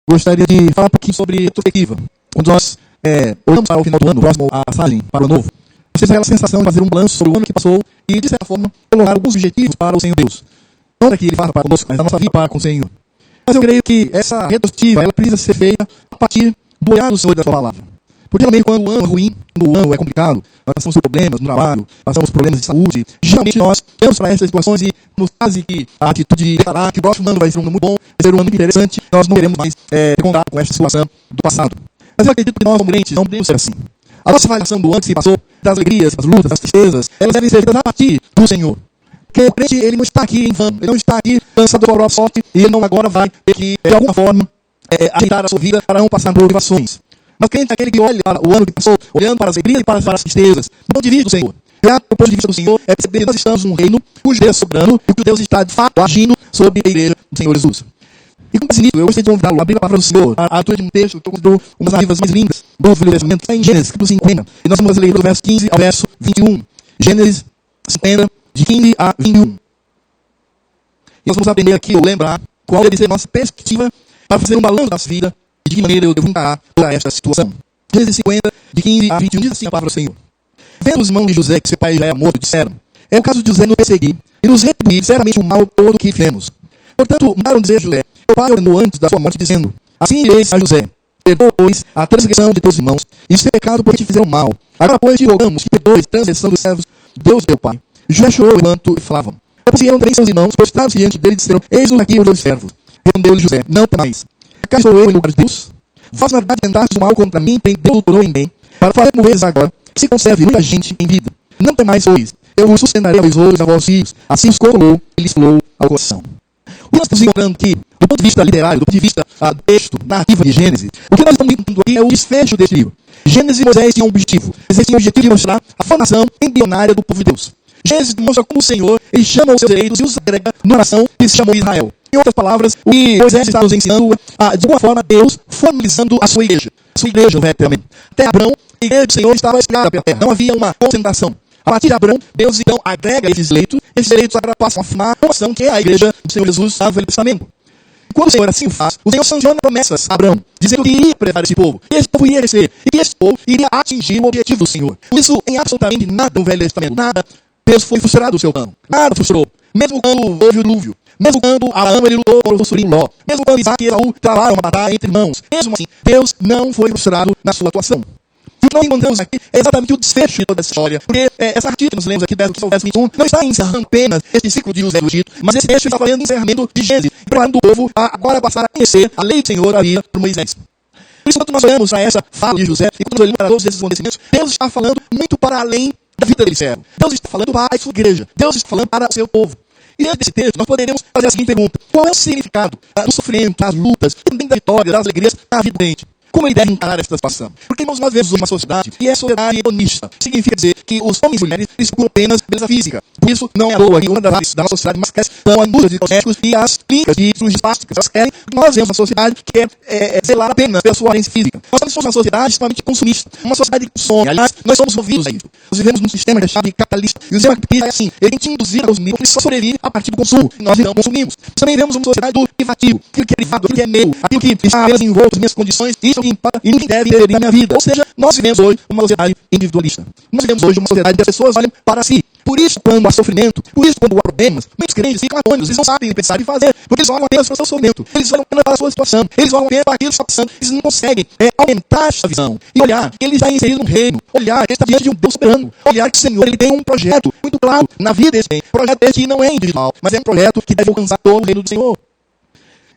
Gostaria de falar um pouquinho sobre retrospectiva. Quando nós olhamos para o final do ano, próximo à passagem para o ano novo, nós temos aquela sensação de fazer um balanço sobre o ano que passou e, de certa forma, colocar alguns objetivos para o Senhor Deus. Não é que Ele faça para conosco, mas a nossa vida para com o Senhor. Mas eu creio que essa retrospectiva, ela precisa ser feita a partir do olhar do Senhor e da sua palavra. Porque realmente quando o ano é ruim, quando o ano é complicado, nós passamos por problemas no trabalho, passamos por problemas de saúde, geralmente nós olhamos para essas situações e nos fazem que a atitude de declarar que o próximo ano vai ser um ano muito bom, vai ser um ano muito interessante, nós não queremos mais ter contato com essa situação do passado. Mas eu acredito que nós, como crentes, não podemos ser assim. A nossa avaliação do ano que se passou, das alegrias, das lutas, das tristezas, elas devem ser feitas a partir do Senhor. Porque o crente, ele não está aqui em vão, ele não está aqui cansado da sua própria sorte, e ele não agora vai ter que, de alguma forma, ajeitar a sua vida para não passar por privações. Mas crente é aquele que olha para o ano que passou, olhando para as alegrias e para as tristezas, do ponto de vista do Senhor. Já do ponto de vista do Senhor, é perceber que nós estamos num reino cujo Deus é soberano e que Deus está, de fato, agindo sobre a igreja do Senhor Jesus. E com esse nível, eu gostaria de convidá-lo a abrir a palavra do Senhor, a leitura de um texto que eu considero uma das narrativas mais lindas do Velho Testamento, está em Gênesis, capítulo 50. E nós vamos ler do verso 15 ao verso 21. Gênesis 50, de 15 a 21. E nós vamos aprender aqui, ou lembrar, qual deve ser a nossa perspectiva para fazer um balanço da nossa vida e de que maneira eu devo encarar toda esta situação. Gênesis 50, de 15 a 21, diz assim a palavra do Senhor. Vendo os irmãos de José que seu pai já era morto, disseram: é o caso de José nos perseguir e nos retribuir seriamente o mal todo o que fizemos. Portanto, mandaram dizer a José: meu pai ordenou antes da sua morte, dizendo: assim direis a José: perdoa, pois, a transgressão de teus irmãos, e o seu pecado porque te fizeram mal. Agora, pois, te rogamos que perdoes a transgressão dos servos de Deus teu pai. José chorou enquanto falavam. Apareceram também seus irmãos, prostraram-se diante dele e disseram: eis-nos aqui os teus servos. Respondeu-lhe José: não temais. Acaso sou eu em lugar de Deus? Vós, na verdade, tentastes o mal contra mim, porém Deus o tornou em bem, para fazer com eles agora que se conserve muita gente em vida. Não temais, pois, eu vos sustentarei a vós outros, a vossos filhos. Assim os colou e lhes falou ao coração. O que nós estamos encontrando aqui, do ponto de vista literário, do ponto de vista do texto, narrativa de Gênesis, o que nós estamos encontrando aqui é o desfecho desse livro. Gênesis e Moisés tinham um objetivo. Eles tinham o objetivo de mostrar a formação embrionária do povo de Deus. Gênesis mostra como o Senhor, ele chama os seus eleitos e os agrega numa nação que se chamou Israel. Em outras palavras, o que Moisés está nos ensinando é, de alguma forma, Deus formalizando a sua igreja. A sua igreja, verdadeiramente. Até Abraão, a igreja do Senhor estava espalhada pela terra. Não havia uma concentração. A partir de Abraão, Deus então agrega esses eleitos agora passam a formar a nação que é a igreja do Senhor Jesus no Velho Testamento. E quando o Senhor assim o faz, o Senhor sanciona promessas a Abraão, dizendo que iria preparar esse povo, que esse povo iria crescer, e que esse povo iria atingir o objetivo do Senhor. Por isso, em absolutamente nada no Velho Testamento, nada, Deus foi frustrado do seu plano. Nada frustrou. Mesmo quando houve o dilúvio, mesmo quando Abraão ele lutou contra o sobrinho Ló, mesmo quando Isaac e Esaú travaram uma batalha entre irmãos, mesmo assim, Deus não foi frustrado na sua atuação. E o que nós encontramos aqui é exatamente o desfecho de toda essa história. Porque essa artigo que nós lemos aqui, do verso 21, não está encerrando apenas esse ciclo de José do Egito, mas esse texto está fazendo o encerramento de Gênesis, preparando o povo a agora passar a conhecer a lei do Senhor havia por Moisés. Por isso, quando nós olhamos para essa fala de José, e quando nós olhamos para todos esses acontecimentos, Deus está falando muito para além da vida dele servo. Deus está falando para a sua igreja. Deus está falando para o seu povo. E dentro desse texto, nós poderíamos fazer a seguinte pergunta: qual é o significado do sofrimento, das lutas, também da vitória, das alegrias na vida do crente? Como ele deve encarar essa situação? Porque, irmãos, nós vivemos uma sociedade que é sociedade hedonista. Significa dizer que os homens e mulheres procuram apenas beleza física. Por isso, não é à toa que uma das áreas da nossa sociedade mais cresce são a indústria de cosméticos e as clínicas de cirurgias plásticas. Elas querem que nós vemos uma sociedade que quer zelar apenas pela sua aparência física. Nós somos uma sociedade extremamente consumista, uma sociedade que consome. Aliás, nós somos movidos a isso. Nós vivemos num sistema que é chamado de capitalista. E o sistema capitalista é assim: ele tem que induzir a consumir, porque ele só sobrevive a partir do consumo. E nós então consumimos. Nós também vivemos uma sociedade do privativo, aquilo que é privado, aquilo que é meu, aquilo que está apenas envolto nas minhas condições, isso é o que importa e ninguém deve interferir na minha vida. Ou seja, nós vivemos hoje uma sociedade individualista. Nós vivemos hoje uma sociedade que as pessoas olham para si. Por isso, quando há sofrimento, por isso, quando há problemas, muitos crentes ficam atônitos, eles não sabem pensar e fazer, porque eles olham apenas para o seu sofrimento, eles olham apenas para a sua situação, eles olham apenas para aquilo que está passando, eles não conseguem aumentar essa visão e olhar que ele está inserido num reino, olhar que ele está diante de um Deus soberano, olhar que o Senhor ele tem um projeto muito claro na vida desse bem. O projeto desse que não é individual, mas é um projeto que deve alcançar todo o reino do Senhor.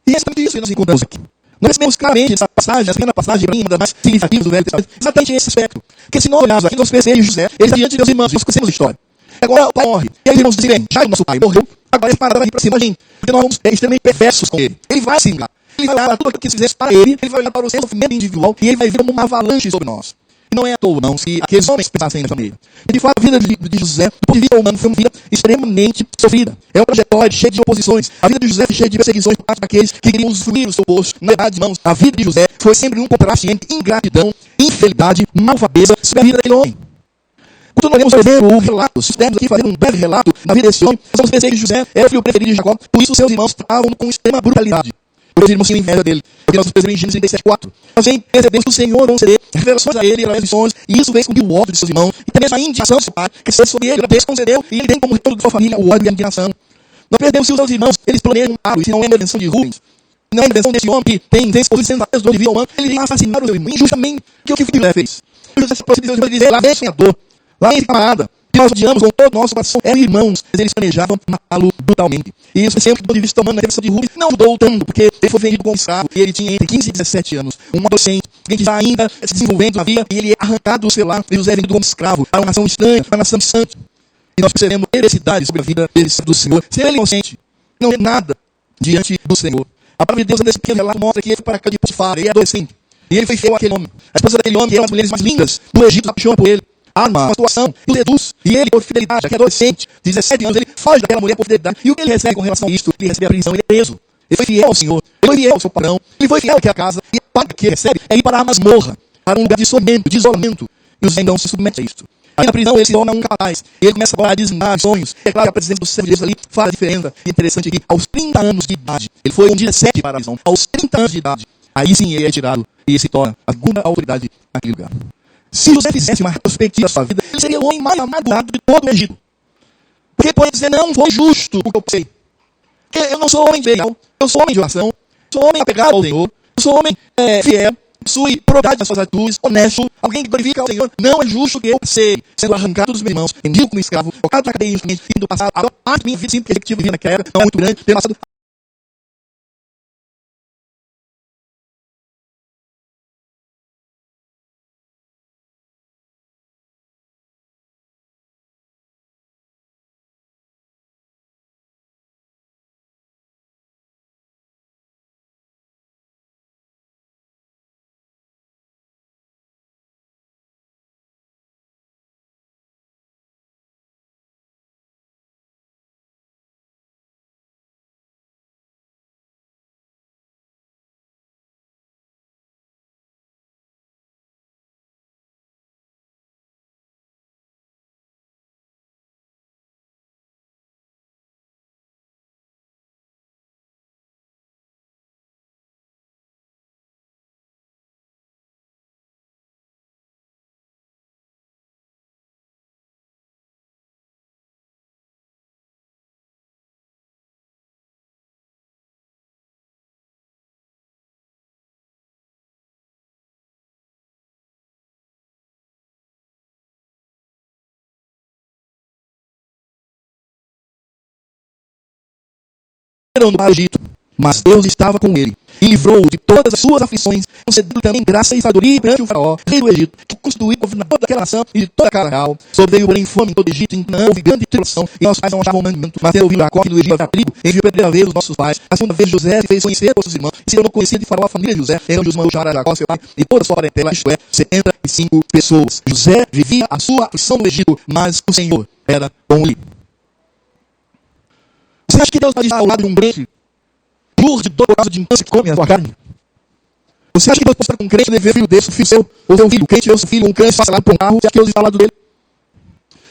E é exatamente isso que nós encontramos aqui. Nós vemos claramente essa passagem, essa pequena passagem, para mim, uma das mais significativas do Velho Testamento, exatamente esse aspecto. Porque se nós olharmos aqui, nós percebemos José, ele está diante de Deus irmãos, nós conhecemos a história. Agora o pai morre. E aí os irmãos dizem: já o nosso pai morreu, agora ele parará vir para cima da gente. Porque nós vamos extremamente perversos com ele. Ele vai se vingar. Ele vai olhar para tudo aquilo que fizemos para ele, ele vai olhar para o seu sofrimento individual e ele vai vir como uma avalanche sobre nós. E não é à toa, não, se aqueles homens pensassem dessa maneira. E de fato, a vida de José, do ponto de vista humano, foi uma vida extremamente sofrida. É uma trajetória cheia de oposições. A vida de José foi cheia de perseguições por parte daqueles que queriam usufruir o seu posto. Na verdade, irmãos, a vida de José foi sempre um contraste entre ingratidão, infidelidade, malvadeza sobre a vida daquele homem. Quando nós lemos, por exemplo, o relato, se estivermos aqui fazendo um breve relato da vida desse homem, nós vamos perceber que José era o filho preferido de Jacó, por isso seus irmãos tratavam com extrema brutalidade. Os irmãos tinham inveja dele. Porque nós percebemos em Gênesis 37:4. Nós percebemos que o Senhor concedeu revelações a ele, através de sonhos, e isso fez com que o ódio de seus irmãos, e também a indignação do seu pai, crescesse sobre ele. Deus concedeu, e ele tem como retorno de sua família o ódio e a indignação. Nós perdemos que os seus irmãos, eles planejam e se não é a intervenção de Rubens, não é a intervenção desse homem que tem exposição de centavos de vida humana, ele ia assassinar o seu irmão injustamente. O que o filho fez? José se aproxima de Deus e diz: lá vem sonhador, lá vem esse camarada, que nós odiamos com todo o nosso coração. Eram irmãos, mas eles planejavam matá-lo brutalmente. E isso sempre, do ponto de vista humano, na intervenção de Rubens, não mudou tanto, porque ele foi vendido como escravo, e ele tinha entre 15 e 17 anos, um adolescente, alguém que está ainda se desenvolvendo na vida, e ele é arrancado do seu lar, e José é vendido como escravo, para uma nação estranha, para uma nação distante. E nós percebemos perversidade sobre a vida do Senhor. Se ele é inocente, não é nada diante do Senhor. A palavra de Deus, nesse pequeno relato, mostra que ele foi para cá de Potifar, ele é adolescente. E ele foi fiel àquele homem. A esposa daquele homem, que é uma das mulheres mais lindas do Egito, se apaixona por ele. Arma uma situação, e o seduz. E ele, por fidelidade, aquele adolescente, 17 anos, ele foge daquela mulher por fidelidade. E o que ele recebe com relação a isto? Ele recebe a prisão, ele é preso. Ele foi fiel ao Senhor, ele foi fiel ao seu patrão, ele foi fiel àquela casa. E a paga que ele recebe é ir para a masmorra, para um lugar de isolamento, de isolamento. E os então se submete a isto. Aí na prisão ele se torna um capaz. E ele começa agora a designar sonhos. É claro que a presença do servo de Deus ali faz a diferença. E é interessante aqui, aos 30 anos de idade, ele foi um 17 para a prisão. Aos 30 anos de idade, aí sim ele é tirado e se torna a segunda autoridade naquele lugar. Se José fizesse uma retrospectiva da sua vida, ele seria o homem mais amadurado de todo o Egito. Porque ele pode dizer: não foi justo o que eu passei. Porque eu não sou homem leal, eu sou homem de oração, sou homem apegado ao Senhor, eu sou homem fiel, possui probidade nas suas atitudes, honesto, alguém que glorifica ao Senhor. Não é justo que eu passei sendo arrancado dos meus irmãos, vendido como escravo, colocado na cadeia injustamente, indo passar a parte da minha vida, sim, porque eu tive naquela era, não é muito grande, ter passado. Do Egito, mas Deus estava com ele e livrou-o de todas as suas aflições, concedendo também graça e sabedoria perante o faraó, rei do Egito, que constituiu governador daquela nação e de toda a casa real. Sobreveio, porém, fome em todo o Egito, em Canaã houve grande tribulação, e nossos pais não achavam mantimento. Mas tendo ouvido Jacó que do Egito havia trigo, enviou a primeira vez os nossos pais. A segunda vez José se fez conhecer aos seus irmãos, e se tornou conhecido de faraó a família de José, então José mandou chamar a Jacó, seu pai, e toda a sua parentela, isto é, 75 pessoas. José vivia a sua aflição no Egito, mas o Senhor era com ele. Você acha que Deus pode estar ao lado de um crente de dor por causa de infância que come a sua carne? Você acha que Deus pode estar com um crente, dever filho desse, o filho seu, ou seu filho, crente, ou seu filho, um crente passado por um carro, você acha que Deus está ao lado dele?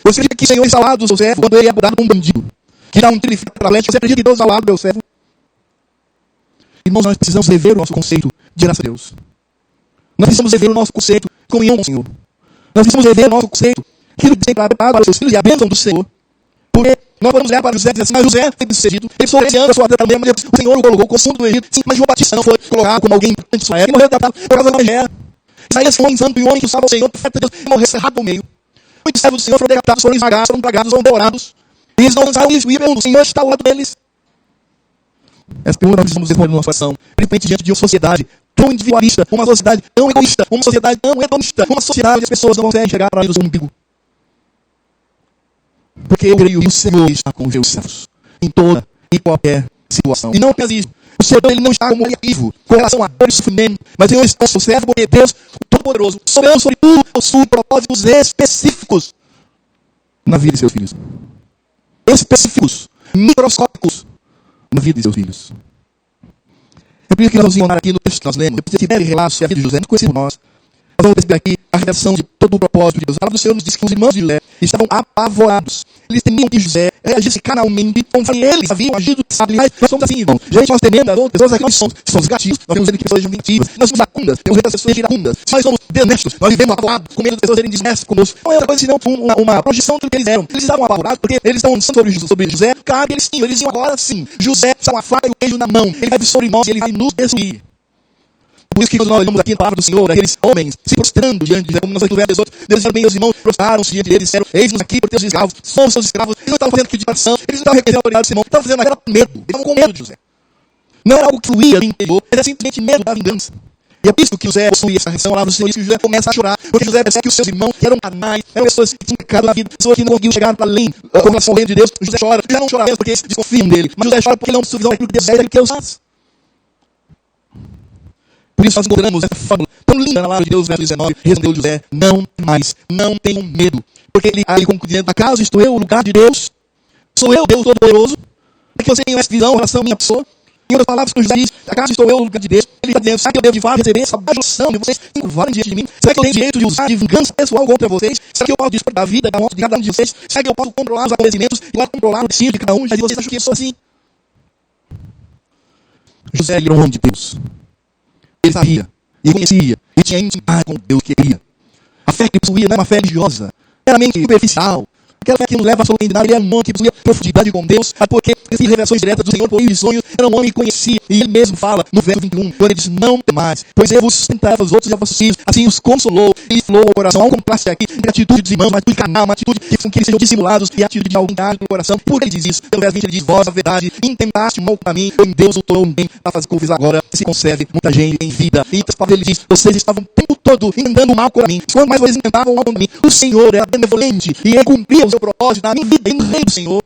Você acredita que o Senhor está ao lado do seu servo quando ele é abordado por um bandido, que dá um tiro e fica para frente? Você acredita que Deus está ao lado do seu servo? Irmãos, nós precisamos rever o nosso conceito de graça a Deus. Nós precisamos rever o nosso conceito de comunhão com o Senhor. Nós precisamos rever o nosso conceito de preparado para os seus filhos e a bênção do Senhor. Porque nós podemos olhar para José e dizer assim: mas José foi sucedido, ele foi esse ano a sua vida também, mas o Senhor o colocou como fundo do Egito. Sim, mas João Batista não foi colocado como alguém importante de Israel, e morreu tratado por causa da Evangelho. Isaías foi um santo e um homem que usava o Senhor, profeta de Deus, e morreu cerrado no meio. Muitos servos do Senhor foram decapitados, foram esmagados, foram plagados, foram devorados. E eles não lançaram isso, e perguntam: o Senhor está ao lado deles? Essa pergunta nós precisamos responder no nosso coração, principalmente diante de uma sociedade tão individualista, uma sociedade tão egoísta, uma sociedade tão hedonista, uma sociedade onde as pessoas não conseguem chegar para o seu umbigo. Porque eu creio que o Senhor está com os seus servos em toda e qualquer situação. E não apenas isso. O Senhor ele não está como vivo com relação a dor e sofrimento, mas eu estou seu servo porque Deus, o Todo-Poderoso, soberano sobre tudo, possui propósitos específicos na vida de seus filhos. Específicos, microscópicos na vida de seus filhos. É por isso que nós vamos encontrar aqui no texto que nós lemos, depois de breve relato sobre a vida de José, não conhecido por nós vamos perceber aqui a revelação de todo o propósito de Deus. A palavra do Senhor nos diz que os irmãos de José estavam apavorados. eles temiam que José agisse carnalmente, conforme eles haviam agido, sabe? Mas nós somos assim, irmão. Gente, nós tememos as outras pessoas, nós somos gatilhos, nós temos pessoas vingativas, nós somos lacundas, temos medo das pessoas iracundas. Se nós somos desonestos, nós vivemos apavorados, com medo das pessoas serem deshonestas conosco. Não é outra coisa senão uma projeção do que eles eram. Eles estavam apavorados porque eles estão andando sobre José, cabe eles iam agora sim. José está com a faca e o queijo na mão, ele vai vir sobre nós e ele vai nos destruir. Por isso que nós olhamos aqui na palavra do Senhor, aqueles homens se prostrando diante de José, como nós vamos ver verso 18, Deus disseram bem, meus irmãos prostraram-se diante deles, disseram, eis-nos aqui por teus escravos, somos seus escravos. Eles não estavam fazendo aquilo de coração, eles não estavam reconhecendo a autoridade do Simão, estavam fazendo aquilo com medo, eles estavam com medo de José. Não era algo que fluía do interior, era simplesmente medo da vingança. E é por isso que José possui essa reação lá do Senhor, e que José começa a chorar, porque José percebe que os seus irmãos, que eram carnais, eram pessoas que tinham pecado na vida, pessoas que não conseguiam chegar para além com relação ao reino de Deus. José chora, já não chora mesmo porque eles desconfiam dele, mas José chora porque ele não possui visão daquilo que Deus é, daquilo que Deus faz. Por isso nós encontramos essa fórmula tão linda na palavra de Deus, verso 19, respondeu José, não mais, não tenham medo, porque ele conclui dizendo, acaso estou eu no lugar de Deus? Sou eu, Deus Todo-Poderoso? É que você tem essa visão em relação à minha pessoa? Em outras palavras, quando José diz, acaso estou eu no lugar de Deus? Ele está dizendo, será que eu devo de fato receber essa bajulação de vocês encurvarem diante de mim? Será que eu tenho direito de usar de vingança pessoal contra vocês? Será que eu posso dispor da vida, da morte de cada um de vocês? Será que eu posso controlar os acontecimentos e controlar o destino de cada um? Mas vocês acham que eu sou assim? José era um homem de Deus. Ele sabia, ele conhecia, ele tinha intimidade com Deus que queria. A fé que ele possuía não era uma fé religiosa, era mente superficial. Aquela fé que não leva absolutamente nada, ele era um homem que possuía profundidade com Deus, porque recebia revelações diretas do Senhor por meio de sonhos, era um homem que conhecia, e ele mesmo fala no verso 21, quando ele diz, não temais, pois eu vos sustentava os outros e a vossos filhos, assim os consolou, e falou ao coração, há um contraste aqui entre a atitude dos irmãos, uma atitude carnal, uma atitude que eles sejam dissimulados, e a atitude de alguém carne no coração. Por que ele diz isso? Pelo verso 20 ele diz, vós a verdade, intentaste mal para mim, em Deus o tornou bem, para fazer com que agora se conserve muita gente em vida. E outras palavras ele diz, vocês estavam o tempo todo intentando mal contra mim, quanto mais vocês intentavam mal contra mim, o Senhor era benevolente, e ele cumpria o seu propósito na minha vida e no reino do Senhor.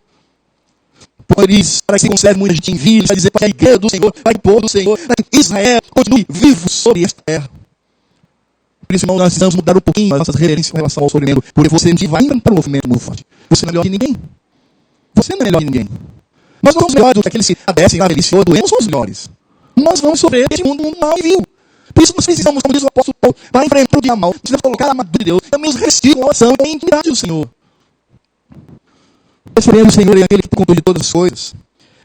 Por isso, para que se conserve muita gente em vida, vai dizer para que a igreja do Senhor, para que o povo do Senhor, para que Israel continue vivo sobre esta terra. Por isso, irmão, nós precisamos mudar um pouquinho as nossas referências em relação ao sofrimento, porque você vai enfrentar um movimento muito forte. Você não é melhor que ninguém. Você não é melhor que ninguém. Nós não somos melhores do que aqueles que padecem na velhice ou doentes, não somos melhores. Nós vamos sofrer este mundo mal e vil. Por isso nós precisamos, como diz o apóstolo Paulo, para enfrentar o dia mal, precisamos colocar a armadura de Deus, também os revestir com a oração e a intimidade do Senhor. Recebendo o Senhor é aquele que tem controle de todas as coisas.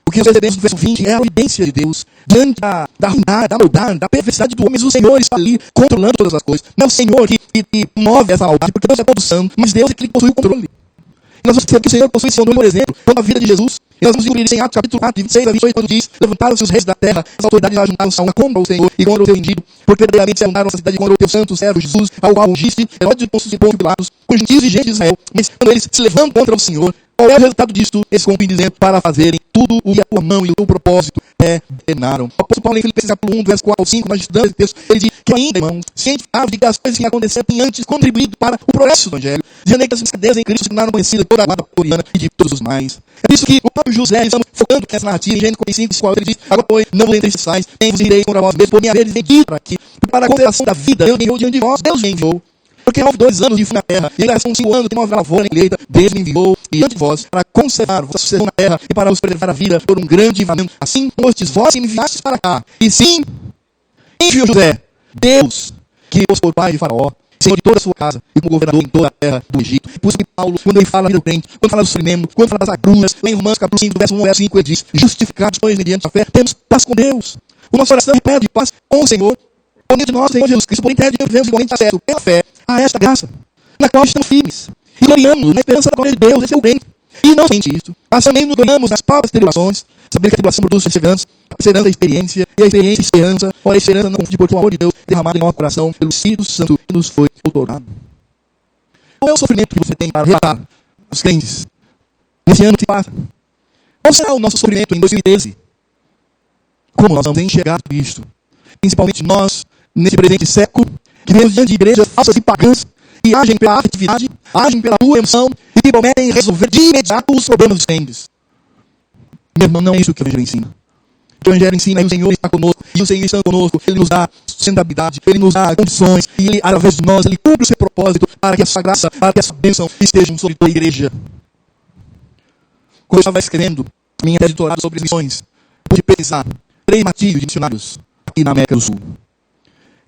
O que nós recebemos no verso 20 é a evidência de Deus. Diante da ruindade, da maldade, da perversidade do homem, o Senhor está ali controlando todas as coisas. Não é o Senhor que move essa maldade, porque Deus é todo santo, mas Deus é que possui o controle. E nós vamos ter que o Senhor possui esse controle, por exemplo, com a vida de Jesus. E nós vamos descobrir isso em Atos capítulo 4, 26 a 28, quando diz, levantaram-se os reis da terra, as autoridades ajuntaram-se a uma contra o Senhor e contra o teu ungido, porque verdadeiramente se juntaram a cidade contra o teu santo servo Jesus, ao qual ungiste, Herodes e Pôncio Pilatos, com gentios e gente de Israel. Mas quando eles se levantam contra o Senhor, qual é o resultado disto? Eles concluem dizendo, para fazerem tudo o que a tua mão e o teu propósito determinaram. O apóstolo Paulo em Filipenses capítulo 1, verso 4 ao 5, nós estudamos esse texto, ele diz que ainda, irmãos, cientificados de que as coisas que aconteceram têm antes contribuído para o progresso do Evangelho, dizendo que as mercedeiras em Cristo se tornaram conhecidas toda a guarda coreana e de todos os mais. É por isso que o próprio José, estamos focando nessa narrativa em Gênesis 45, qual ele diz, agora pois, não vos entristeçais, nem vos ireis contra vós mesmos, por minha haveres vendido para aqui, para a consideração da vida, Deus me enviou diante de vós, Deus me enviou. Porque houve 2 anos de fome na terra, e ainda são 5 anos que não haverá lavoura nem colheita, Deus me enviou diante de vós, para conservar vossa sucessão na terra, e para vos preservar a vida por um grande livramento. Assim fostes vós que me enviastes para cá. E sim, enviou José, Deus, que vos por pai de Faraó, Senhor de toda a sua casa, e como governador em toda a terra do Egito. Por isso que Paulo, quando ele fala da vida do crente, quando fala do sofrimento, quando fala das agruras, lá em Romanos capítulo 5, verso 1 ao verso 5, ele diz, justificados sois mediante a fé, temos paz com Deus. O nosso oração pede paz com o Senhor, por meio de nosso Senhor Jesus Cristo, por intermédio de Deus, igualmente acesso pela fé a esta graça, na qual estamos firmes, e gloriamos na esperança da glória de Deus, esse é o bem. E não somente isto, mas também nos gloriamos nas próprias tribulações, sabendo que a tribulação produz perseverança, a perseverança é experiência, e a experiência é esperança, ora a esperança não confunde por o amor de Deus derramado em nosso coração pelo Espírito Santo que nos foi outorgado. Qual é o sofrimento que você tem para relatar os crentes nesse ano que se passa? Qual será o nosso sofrimento em 2013? Como nós vamos enxergar tudo isto? Principalmente nós, nesse presente século, que vemos diante de igrejas falsas e pagãs, que agem pela afetividade, agem pela tua emoção, e que prometem resolver de imediato os problemas dos crentes. Meu irmão, não é isso que o Evangelho ensina. O Evangelho ensina que o Senhor está conosco, e o Senhor está conosco, Ele nos dá sustentabilidade, Ele nos dá condições, e Ele, através de nós, Ele cumpre o seu propósito para que a sua graça, para que a sua bênção estejam sobre toda a igreja. Quando eu estava escrevendo minha tese de doutorado sobre missões, pude pesquisar 3 martírios de missionários aqui na América do Sul.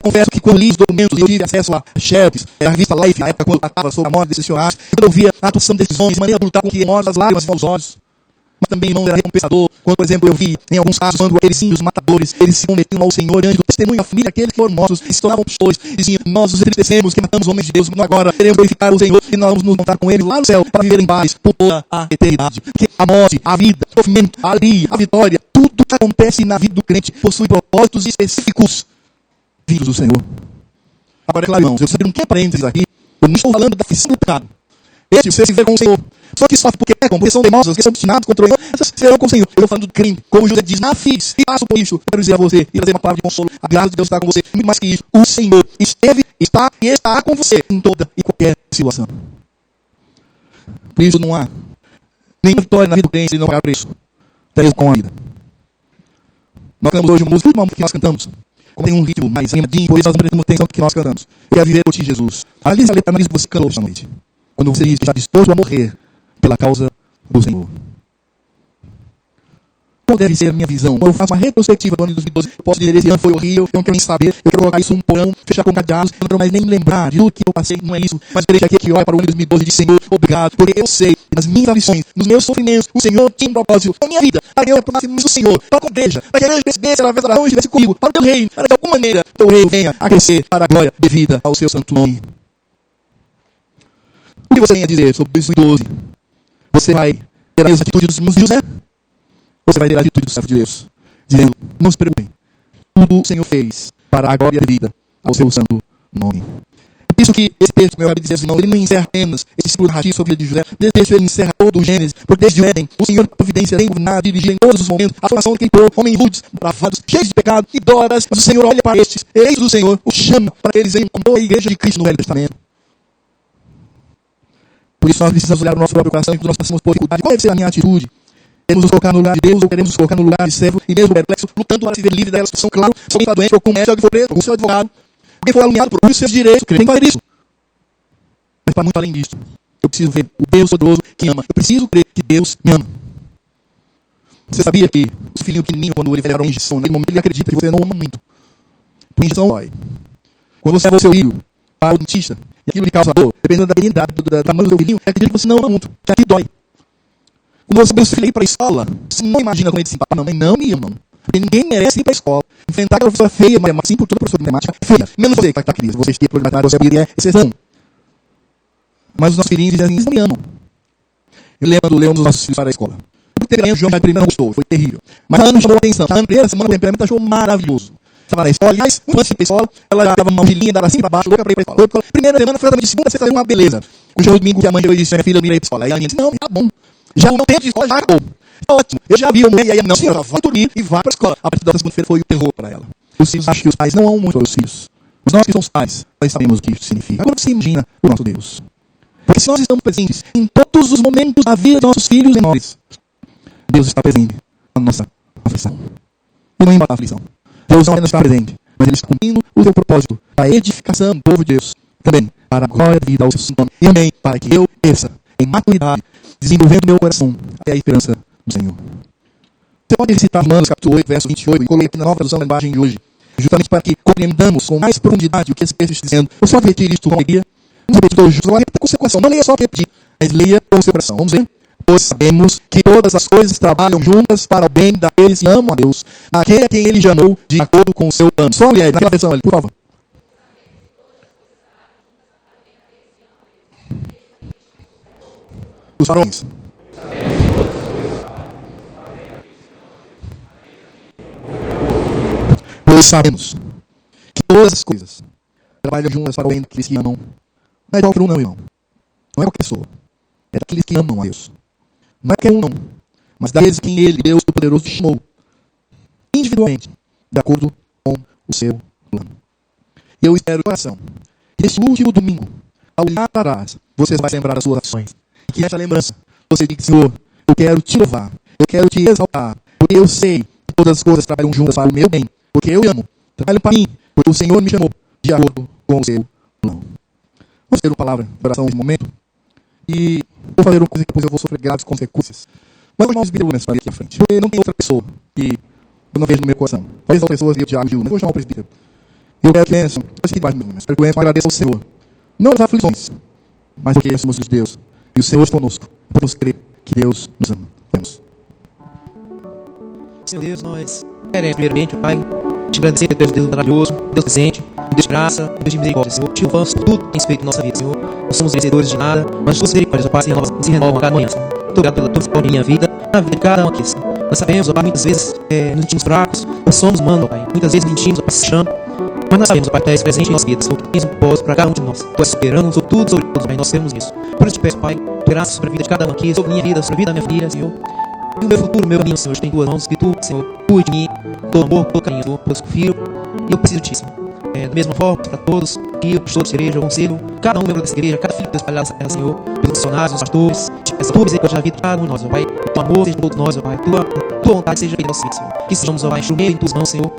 Confesso que quando li os documentos, eu tive acesso a Shelps, a revista Life, na época quando eu tratava sobre a morte desses senhores, quando eu via a atuação desses homens, de maneira brutal com que mortas as lágrimas aos olhos. Mas também, irmão, era recompensador, quando, por exemplo, eu vi, em alguns casos, quando aqueles índios matadores, eles se cometiam ao Senhor, diante do testemunho da família, aqueles que foram mortos, e se tornavam pastores, e diziam, nós nos entristecemos que matamos homens de Deus, mas agora queremos glorificar o Senhor, e nós vamos nos encontrar com eles lá no céu, para viver em paz, por toda a eternidade. Porque a morte, a vida, o sofrimento, a alegria, a vitória, tudo que acontece na vida do crente, possui propósitos específicos, vindos do Senhor. Agora, é claro, irmãos, eu preciso abrir um parênteses aqui, eu não estou falando da aflição do pecado. Esse, você se vê com o Senhor. Só que sofre porque pecam, porque são teimosos, porque são obstinados contra o Senhor, essas serão com o Senhor. Eu estou falando do crime. Como José diz, na fiz, e passo por isso. Quero dizer a você, e trazer uma palavra de consolo. A graça de Deus está com você. Muito mais que isso. O Senhor esteve, está e estará com você em toda e qualquer situação. Por isso não há nenhuma vitória na vida do crente se ele não pagar preço. Até mesmo com a vida. Nós cantamos hoje uma música, uma música que nós cantamos. Como tem um ritmo mais animadinho, pois nós não prestamos atenção no que nós cantamos. Eu quero viver por ti, Jesus. Analise a letra, analise o que você cantou esta noite. Quando você está disposto a morrer pela causa do Senhor. Qual deve ser a minha visão? Quando eu faço uma retrospectiva do ano de 2012, eu posso dizer, esse ano foi horrível, eu não quero nem saber, eu quero colocar isso num porão, fechar com cadeados, eu não quero mais nem lembrar de tudo que eu passei, não é isso. Mas deixa aqui que olha para o ano de 2012 e diz, Senhor, obrigado, porque eu sei, nas minhas aflições, nos meus sofrimentos, o Senhor tinha um propósito na minha vida, para que eu aproximasse mais do Senhor, para a igreja, para que a igreja percebesse, ela não estivesse comigo, para o teu reino, para que de alguma maneira o teu reino venha a crescer para a glória devida ao seu santo nome. O que você tem a dizer sobre 2012? Você vai ter as atitudes dos José? Você vai ter a atitude do servo de Deus, dizendo, não se preocupem, tudo o Senhor fez para a glória devida ao seu santo nome. É por isso que esse texto, meu amigo, diz, ele não encerra apenas esse ciclo narrativo sobre a vida de José, esse texto ele encerra todo o Gênesis, porque desde o Éden, o Senhor da providência tem governado, dirigido em todos os momentos, a formação daquele povo, homens rudes, bravados, cheios de pecado, idólatras, mas o Senhor olha para estes, eis do Senhor, o chama para eles irem como a igreja de Cristo no Velho Testamento. Por isso nós precisamos olhar para o nosso próprio coração e quando nós passamos por dificuldade. Qual deve ser a minha atitude? Queremos nos colocar no lugar de Deus ou queremos nos colocar no lugar de servo e mesmo perplexo, lutando para se ver livre da relação? Claro, se alguém está doente, ou com o médico, alguém for preso, ou com o seu advogado, alguém for alinhado por seus direitos, tem que fazer isso. Mas para muito além disso, eu preciso ver o Deus poderoso que ama. Eu preciso crer que Deus me ama. Você sabia que o filhinho pequenininho, quando ele vai levar uma injeção, naquele momento ele acredita que você não ama muito. Por injeção dói. Quando você leva o seu filho para o dentista, e aquilo lhe causa dor, dependendo da dignidade, do tamanho do seu filhinho, acredita que você não ama muito, que aqui dói. Quando você vê o seu filho ir para a escola, você não imagina como ele diz assim, papai, mamãe não me amam. Porque ninguém merece ir para a escola. Enfrentar aquela professora feia, mas assim por toda professora de matemática, feia. Menos você que está querida. Você tem probabilidade, você é exceção. Mas os nossos filhinhos dizem assim, eles não me amam. Eu lembro um dos nossos filhos para a escola. O temperamento de João primeiro não gostou, foi terrível. Mas a Ana chamou a atenção. A primeira semana o temperamento achou maravilhoso. Estava na escola, aliás, antes de ir para a escola, ela já estava uma mochilinha, dava assim para baixo, louca para ir para a escola. Primeira semana foi de segunda a sexta, uma beleza. O jogo domingo que a mãe chegou e disse, minha filha, eu irei para a escola. Aí a Aninha disse, não, tá bom. Já o meu tempo de escola já acabou. Ótimo. Eu já vi uma mulher e aí não, senhora, vai dormir e vai para a escola. A partir da segunda-feira foi o terror para ela. Os filhos acham que os pais não amam muito os filhos. Mas nós que somos pais, nós sabemos o que isso significa. Agora você imagina o nosso Deus. Porque se nós estamos presentes em todos os momentos da vida de nossos filhos menores, Deus está presente na nossa aflição. E não importa a aflição. Deus não apenas está presente, mas Ele está cumprindo o seu propósito, a edificação do povo de Deus. Também para a glória da vida ao seu santo nome. E também para que eu cresça em maturidade, desenvolvendo meu coração até a esperança do Senhor. Você pode citar Romanos capítulo 8, verso 28, e coloquei aqui na nova tradução da linguagem de hoje, justamente para que compreendamos com mais profundidade o que esse texto está dizendo. Você pode repetir isto com alegria? Vamos repetir todos juntos. Agora repita com o seu coração. Não leia só repetir, mas leia com o seu coração. Vamos ver? Pois sabemos que todas as coisas trabalham juntas para o bem daqueles que amam a Deus, daquele a quem Ele chamou de acordo com o seu plano. Só leia naquela versão ali, por favor. Os varões. Pois sabemos que todas as coisas trabalham juntas para o bem daqueles que amam. Não é de qualquer um, não, irmão. Não é qualquer pessoa. É daqueles que amam a Deus. Não é qualquer um, não. Mas daqueles que Ele, Deus Todo-Poderoso, chamou individualmente, de acordo com o seu plano. Eu espero de coração que neste último domingo, ao olhar para trás, você vai lembrar das suas ações. E que nessa lembrança, você diga, Senhor, eu quero te louvar, eu quero te exaltar, porque eu sei que todas as coisas trabalham juntas para o meu bem, porque eu amo, trabalham para mim, porque o Senhor me chamou de acordo com o seu plano. Vamos ter uma palavra de oração nesse momento. E vou fazer uma coisa que depois eu vou sofrer graves consequências. Mas vou chamar os presbíteros aqui à frente. Porque não tem outra pessoa que eu não vejo no meu coração. Talvez as pessoas digam Tiago Gil, mas vou chamar o presbítero. Eu quero que vençam, espero que vençam, agradeça ao Senhor. Não as aflições, mas porque somos de Deus. E o Senhor é conosco. Podemos crer que Deus nos ama. Vamos. Senhor Deus, nós queremos primeiramente, Pai, te agradecer por Deus maravilhoso, Deus presente, Deus de graça, Deus de misericórdia, Senhor. Te louvamos por tudo que tens feito em nossa vida, Senhor. Não somos merecedores de nada, mas tuas misericórdias, ó Pai, se renovam a cada manhã, Senhor. Muito obrigado pela tua vitória em minha vida, na vida de cada um aqui, Senhor. Nós sabemos, ó Pai, muitas vezes nos sentimos fracos, nós somos humanos, ó Pai. Muitas vezes mentimos, ó Pai, se chama. Mas nós sabemos, ó Pai, que tu és presente em nossa vida, Senhor. Tu tens um propósito para cada um de nós. Tu és soberano sobre tudo, sobre todos, Pai. Nós sabemos isso. Por isso te peço, Pai, tua graça sobre a vida de cada um aqui, sobre minha vida, sobre a vida da minha família, Senhor. E o meu futuro, o meu caminho, Senhor, está em tuas mãos. Que tu, Senhor, cuide de mim, todo amor, todo carinho, Senhor, pois confio e eu preciso de ti, Senhor. Da mesma forma, para todos, que os pastores da igreja, o conselho, cada um membro dessa igreja, cada filho que Deus espalhado nessa terra, Senhor, pelos missionários, os pastores, essa tua misericórdia na vida de cada um de nós, ó Pai. O teu amor seja com todos nós, ó Pai. Tua vontade seja feita em nossa vida, Senhor. Que sejamos, ó Pai, instrumento em tuas mãos, Senhor,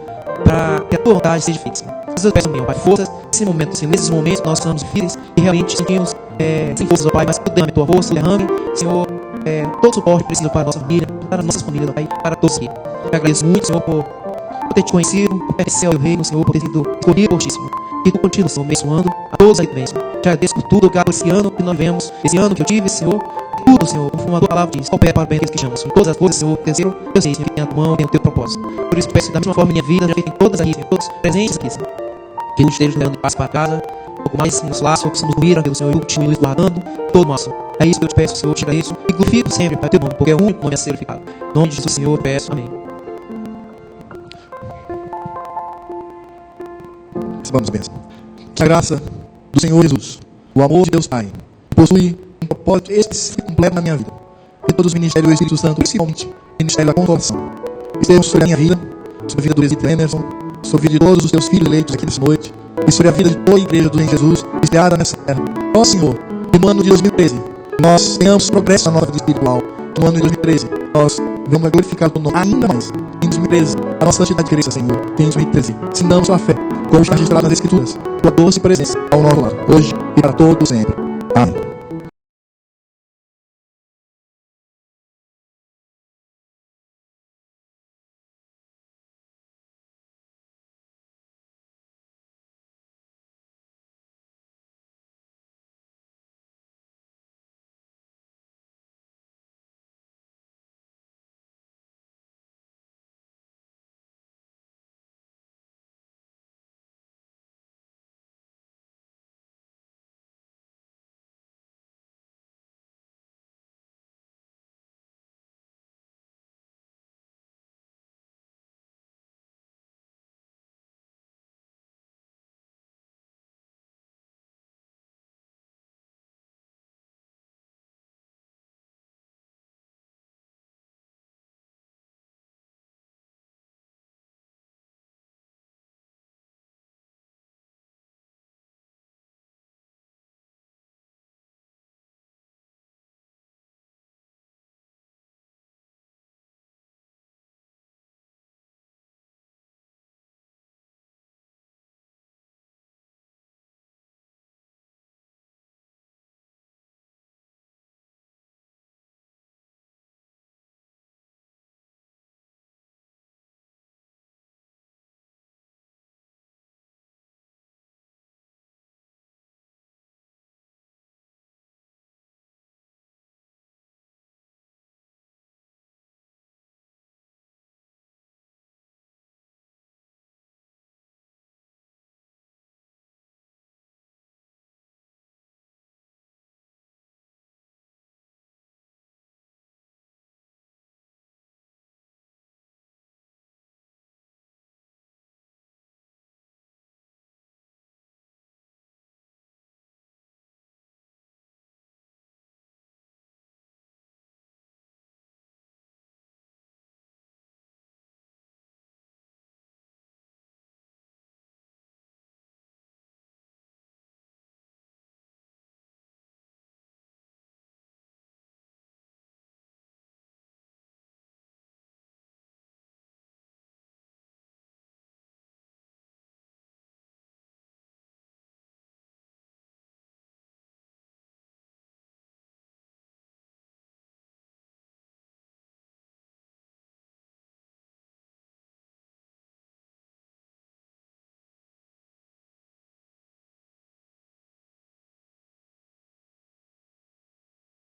para que a tua vontade seja feita, Senhor. Mas eu peço também, ó Pai, forças nesse momento, Senhor, nesses momentos que nós estamos difíceis e realmente sentimos sem forças, ó Pai, mas derrame a tua força, derrame, Senhor, todo o suporte preciso para a nossa família, para as nossas famílias, ó Pai, para todos aqui. Eu agradeço muito, Senhor, por ter te conhecido, por pertencer ao reino, Senhor, por ter sido escolhido por ti, Senhor. Que tu continua, Senhor, abençoando a todos aí também, Senhor. Te agradeço por tudo, obrigado por esse ano que nós vivemos, esse ano que eu tive, Senhor. Tudo, Senhor, conforme a tua palavra diz, coopera para o bem daqueles que chamam, Senhor. Todas as coisas, Senhor, terceiro, eu sei, Senhor, que tem a tua mão, tem o teu propósito. Por isso, peço da mesma forma minha vida, já feita em todas aqui, Senhor, todos presentes aqui, Senhor. Que nos esteja levando de paz para casa, um pouco mais nos laços, possamos dormir, pelo Senhor, e continue nos guardando todo nosso. É isso que eu te peço, Senhor, te agradeço e glorifico sempre, Pai, teu nome, porque é o único nome a ser glorificado. Em nome de Jesus, Senhor, eu peço, amém. Vamos, bênção. Que a graça do Senhor Jesus, o amor de Deus Pai, possui um propósito específico completo na minha vida. E todos os ministérios do Espírito Santo, principalmente o ministério da consolação, estejam sobre a minha vida, sobre a vida do presbítero Emerson, sobre a vida de todos os teus filhos eleitos aqui nessa noite, e sobre a vida de toda a igreja do Senhor Jesus, espalhada nessa terra. Ó Senhor, no ano de 2013, nós tenhamos progresso na nossa vida espiritual. No ano de 2013, nós vamos glorificar o teu nome ainda mais. Em 2013, a nossa santidade cresça, Senhor. Que em 2013, sinamos sua fé, como está registrado nas Escrituras, tua doce presença ao nosso lado, hoje e para todo sempre. Amém.